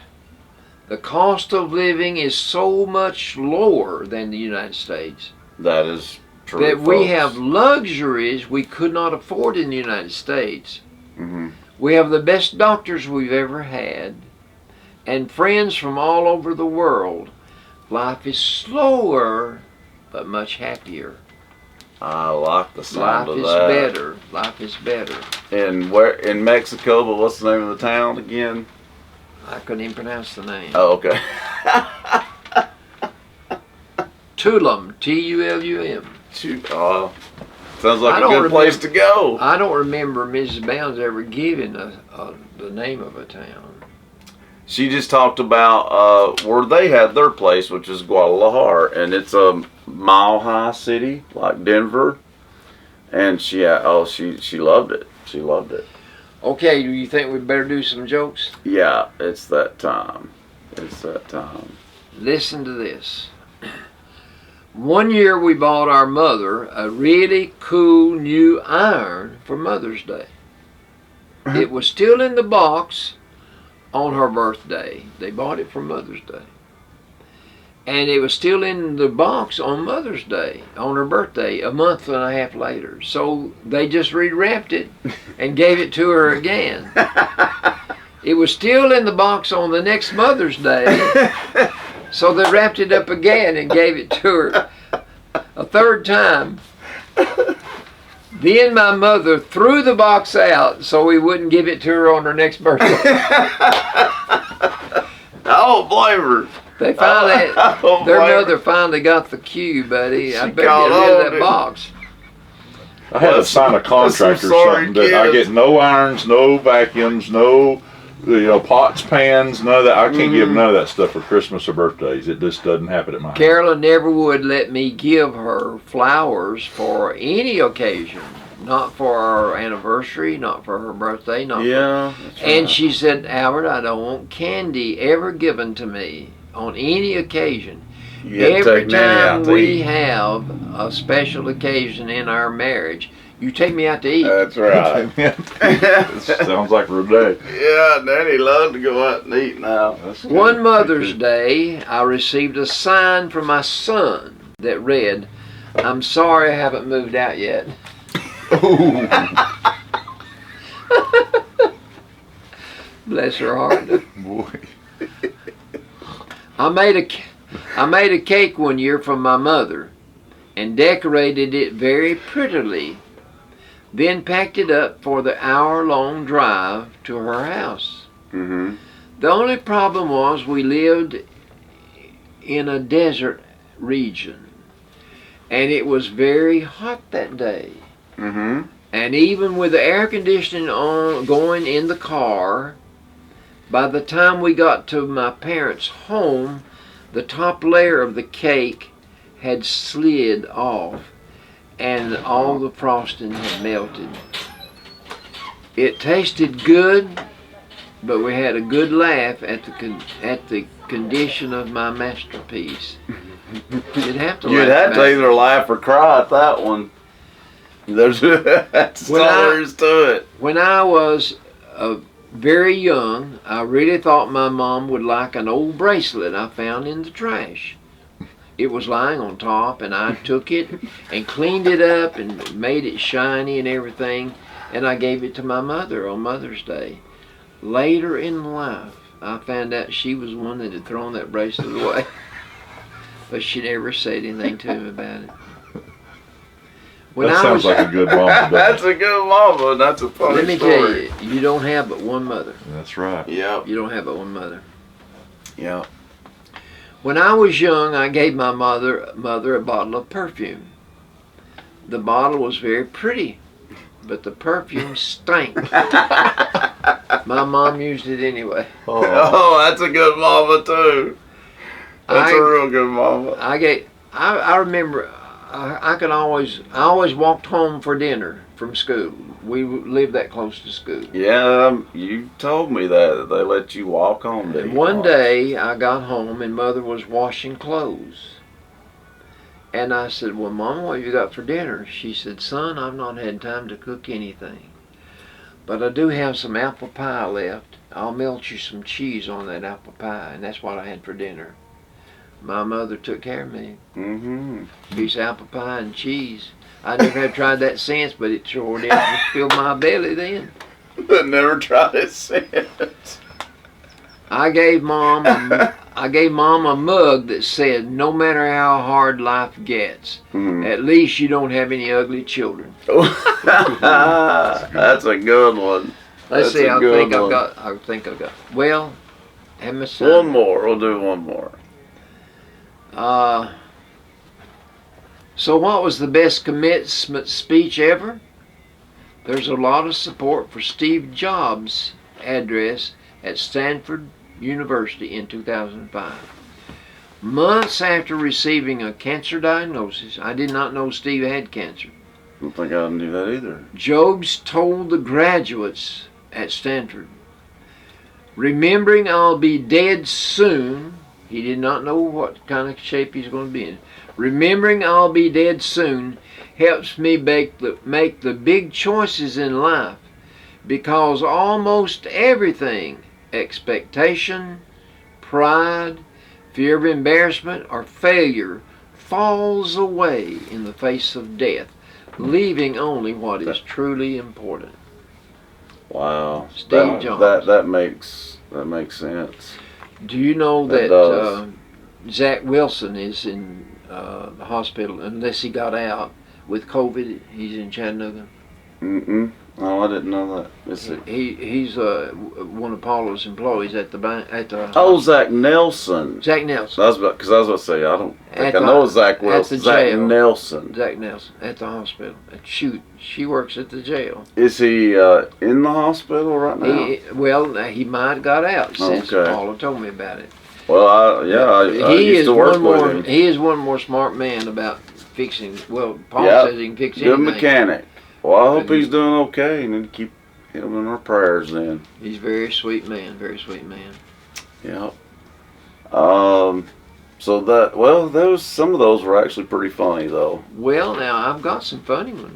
The cost of living is so much lower than the United States. That is true. That we folks. have luxuries we could not afford in the United States. Mm-hmm. We have the best doctors we've ever had, and friends from all over the world. Life is slower, but much happier. I like the sound Life of is that. better. Life is better. And where in Mexico? But what's the name of the town again? I couldn't even pronounce the name. Oh, okay. Tulum, T-U-L-U-M. Sounds like a good place to go. I don't remember Mrs. Bounds ever giving the name of a town. She just talked about where they had their place, which is Guadalajara, and it's a mile-high city like Denver. And she loved it. She loved it. Okay, do you think we better do some jokes? Yeah, it's that time. It's that time. Listen to this. One year we bought our mother a really cool new iron for Mother's Day. It was still in the box on her birthday. They bought it for Mother's Day. And it was still in the box on Mother's Day, on her birthday, a month and a half later. So they just rewrapped it and gave it to her again. It was still in the box on the next Mother's Day. So they wrapped it up again and gave it to her a third time. Then my mother threw the box out so we wouldn't give it to her on her next birthday. Oh, blame her. They finally, their mother finally got the cue, buddy. I better get rid of that box. I had to sign a contract or something that I get no irons, no vacuums, no pots, pans, none of that. I can't give none of that stuff for Christmas or birthdays. It just doesn't happen at my house. Carolyn never would let me give her flowers for any occasion. Not for our anniversary, not for her birthday, not Yeah. for... And she said, Albert, I don't want candy ever given to me on any occasion. Every time we have a special occasion in our marriage, you take me out to eat. That's right. Sounds like Renee. Yeah, Daddy loved to go out and eat now. One Mother's Day, I received a sign from my son that read, I'm sorry I haven't moved out yet. Bless her heart. Boy. I made a cake one year for my mother and decorated it very prettily, then packed it up for the hour-long drive to her house. Mm-hmm. The only problem was we lived in a desert region and it was very hot that day. Mm-hmm. And even with the air conditioning on, going in the car, by the time we got to my parents' home, the top layer of the cake had slid off and all the frosting had melted. It tasted good, but we had a good laugh at the condition of my masterpiece. You'd have to. You'd laugh have to about either laugh or cry at that one. That's all there is to it. When I was very young, I really thought my mom would like an old bracelet I found in the trash. It was lying on top, and I took it and cleaned it up and made it shiny and everything, and I gave it to my mother on Mother's Day. Later in life, I found out she was the one that had thrown that bracelet away, but she never said anything to me about it. That sounds like a good mama. That's a good mama. That's a funny Let me story. tell you, you don't have but one mother. That's right. Yep. You don't have but one mother. Yep. When I was young, I gave my mother a bottle of perfume. The bottle was very pretty, but the perfume stank. My mom used it anyway. Oh, that's a good mama too. That's a real good mama. I remember I always walked home for dinner from school. We lived that close to school. Yeah, you told me that they let you walk home. And one day I got home and Mother was washing clothes. And I said, "Well, Mama, what have you got for dinner?" She said, "Son, I've not had time to cook anything. But I do have some apple pie left. I'll melt you some cheese on that apple pie." And that's what I had for dinner. My mother took care of me. Mm-hmm. Piece of apple pie and cheese. I never have tried that since, but it sure did fill my belly then. Never tried it since. I gave Mom a mug that said, "No matter how hard life gets, at least you don't have any ugly children." That's a good one. Let's see. I think I've got. Well, have my son. One more. We'll do one more. So what was the best commencement speech ever? There's a lot of support for Steve Jobs' address at Stanford University in 2005. Months after receiving a cancer diagnosis, I did not know Steve had cancer. I don't think I knew that either. Jobs told the graduates at Stanford, "Remembering I'll be dead soon," he did not know what kind of shape he's going to be in. "Remembering I'll be dead soon helps me make the big choices in life, because almost everything, expectation, pride, fear of embarrassment, or failure, falls away in the face of death, leaving only what is truly important." Wow. Steve Jobs. That makes sense. Do you know that Zach Wilson is in the hospital, unless he got out with COVID? He's in Chattanooga. Oh, I didn't know that. He's one of Paulo's employees at the bank. Oh, Zach Nelson. Zach Nelson. I was about to say, I don't think I know Zach Wilson. Zach Nelson. Zach Nelson at the hospital. Shoot, she works at the jail. Is he in the hospital right now? He might have got out since Paulo told me about it. Well, I used to work with him. He is one more smart man about fixing. Well, Paul says he can fix anything. Good mechanic. Well, I hope he's doing okay, and then keep him in our prayers then. He's a very sweet man, very sweet man. Yep. So some of those were actually pretty funny though. Well, now I've got some funny ones.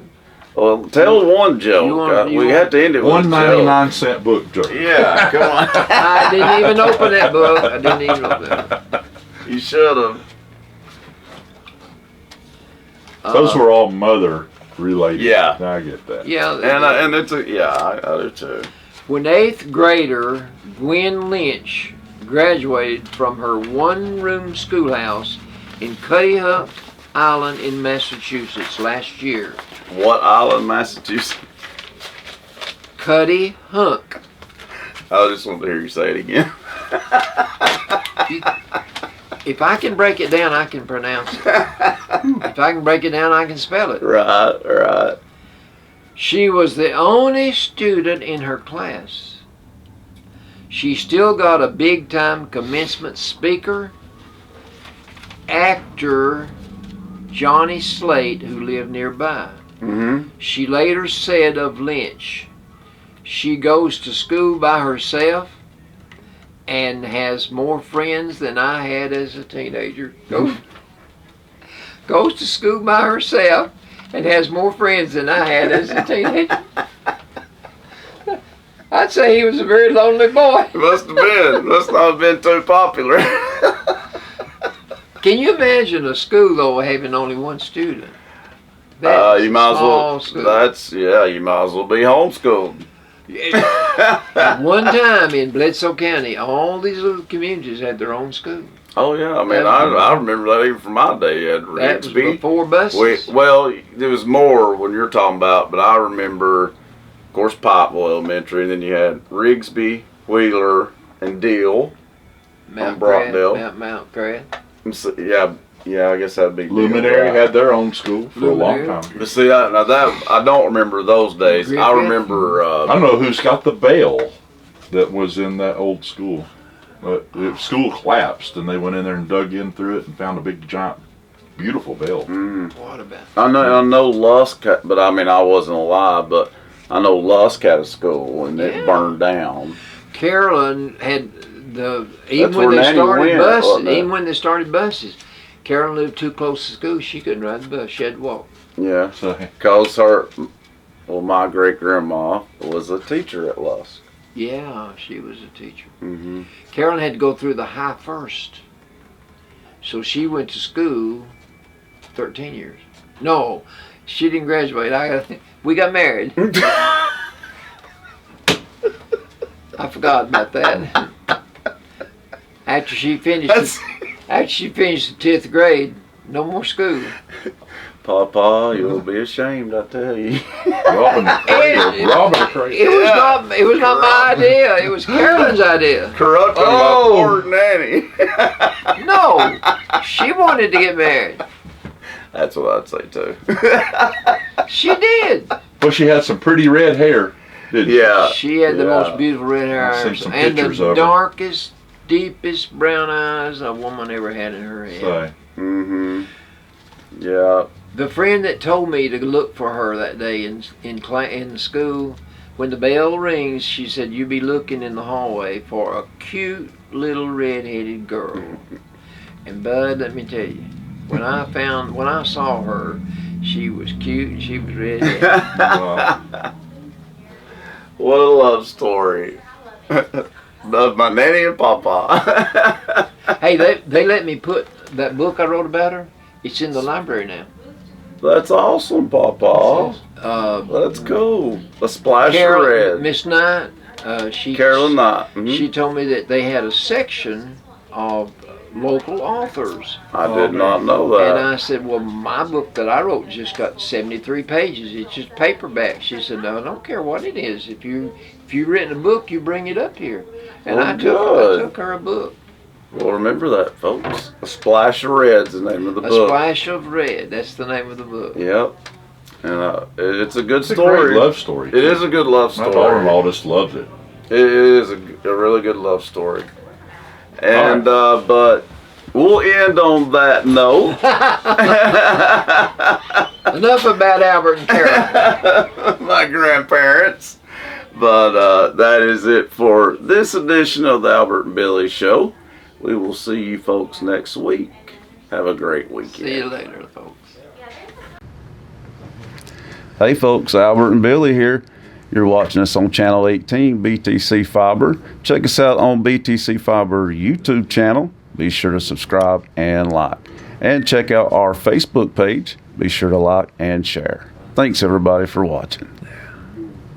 Well, tell one joke. We have to end it with 1.99 book joke. Yeah, come on. I didn't even open that book. You should have. Those were all mother related. Yeah, I get that. Yeah, and it's I do too. When 8th grader Gwen Lynch graduated from her one-room schoolhouse in Cutty-Hunk Island in Massachusetts last year. What island, Massachusetts? Cutty-Hunk. I just wanted to hear you say it again. If I can break it down, I can pronounce it. If I can break it down, I can spell it. Right. She was the only student in her class. She still got a big-time commencement speaker, actor Johnny Slate, who lived nearby. She later said of Lynch, "She goes to school by herself and has more friends than I had as a teenager." goes to school by herself and has more friends than I had as a teenager. I'd say he was a very lonely boy. Must have been. Must not have been too popular. Can you imagine a school though having only one student? You might as well. School. You might as well be homeschooled. At one time in Bledsoe County, all these little communities had their own school. Oh yeah, I mean, I remember that even from my day. You had That was Rigsby. before buses. Well, there was more when you're talking about, but I remember, of course, Pikeville Elementary, and then you had Rigsby, Wheeler, and Deal. Mount Brockdale. Crad, Mount Crad. And so, yeah, I guess that'd be Deal, Luminary right? had their own school for a long Luminary. time. But see, I don't remember those days. I Griffith. remember. I don't know who's got the bell that was in that old school. But the school collapsed, and they went in there and dug in through it and found a big, giant, beautiful bell. What about? I know Lusk, but I mean, I wasn't alive, but I know Lusk had a school and it burned down. Carolyn had even That's when where they Nanny started went, buses. wasn't it? Even when they started buses, Carolyn lived too close to school. She couldn't ride the bus. She had to walk. Yeah, So, cause my great grandma was a teacher at Lusk. Yeah, she was a teacher. Mm-hmm. Carolyn had to go through the high first, so she went to school 13 years. No, she didn't graduate. We got married. I forgot about that. After she finished the 10th grade, no more school. Papa, you'll be ashamed, I tell you. robbing the cradle. It was not my idea. It was Carolyn's idea. Corrupting my poor nanny. No, she wanted to get married. That's what I'd say too. She did. Well, she had some pretty red hair, didn't Yeah. She had the most beautiful red hair I've seen some and pictures the of her. darkest, deepest brown eyes a woman ever had in her she? head. So, Mm-hmm. Yeah. The friend that told me to look for her that day in school, when the bell rings, she said, "You be looking in the hallway for a cute little red-headed girl." And Bud, let me tell you, when I saw her, she was cute and she was red-headed. What a love story. Of my nanny and Papa. Hey, they let me put that book I wrote about her. It's in the library now. That's awesome, Papa. That's cool. A splash of red. Miss Knight, Carolyn Knight. Mhm. she told me that they had a section of local authors. I did not know And that. I said, well, my book that I wrote just got 73 pages. It's just paperback. She said, no, I don't care what it is. If you've written a book, you bring it up here. And Well, I good. took her a book. Well, remember that, folks. A Splash of Red's the name of the A book. Splash of Red. That's the name of the book. Yep. And it's a good it's a story. great love story. It is a good love My story. daughter-in-law just loves it. It is a really good love story. And but we'll end on that note. Enough about Albert and Carol. My grandparents. But that is it for this edition of the Albert and Billy Show. We will see you folks next week. Have a great weekend. See you later, folks. Hey folks, Albert and Billy here. You're watching us on Channel 18, BTC Fiber. Check us out on BTC Fiber YouTube channel. Be sure to subscribe and like. And check out our Facebook page. Be sure to like and share. Thanks everybody for watching.